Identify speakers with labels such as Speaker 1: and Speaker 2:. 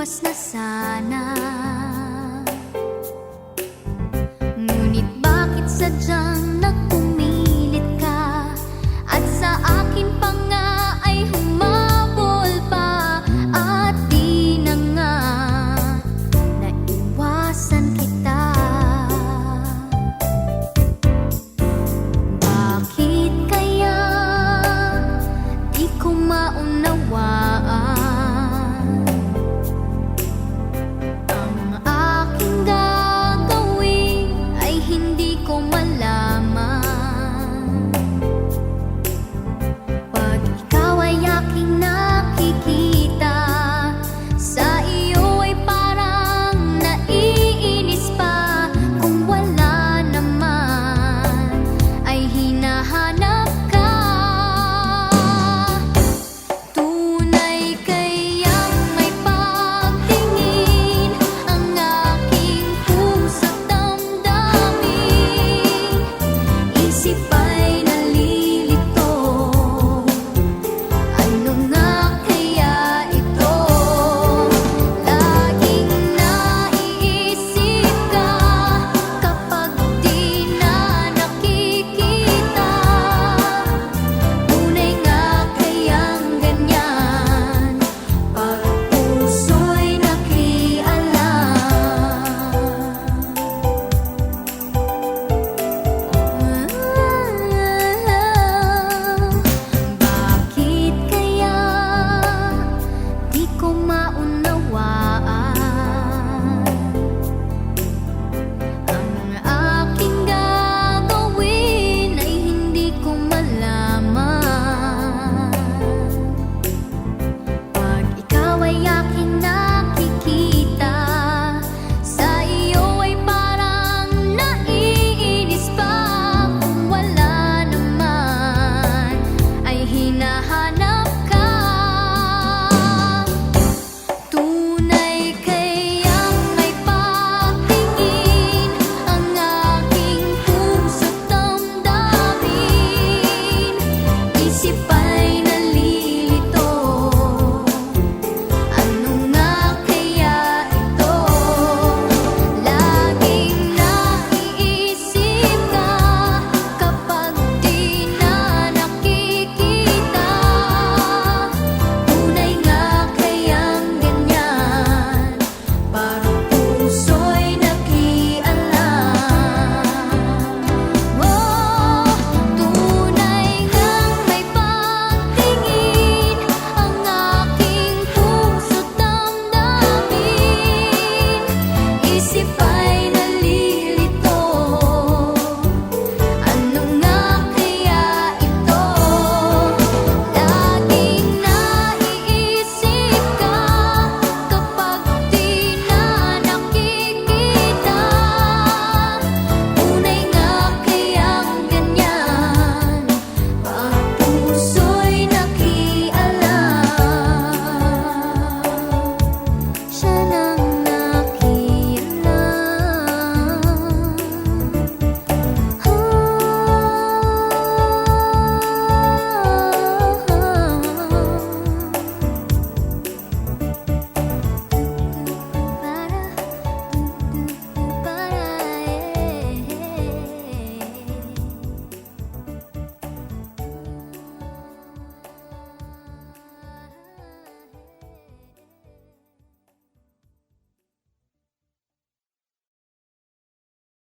Speaker 1: umiwas na sana. Ngunit bakit sadyang nagpumilit ka at sa akin pa nga ay humabol pa, at di na nga naiwasan kita. Bakit kaya di ko maunawaan ang aking gagawin ay hindi ko malaman. Pag ikaw ay aking nakikita, sa iyo ay parang naiinis pa. Kung wala naman ay hinahanap ka. Tunay kayang may pagtingin ang aking puso't damdamin. Isip ay nalilito, ano nga kaya ito? Laging naiisip ka kapag di na nakikita. Tunay nga kayang ganyan pag puso'y nakialam. Bakit kaya di ko maunawaan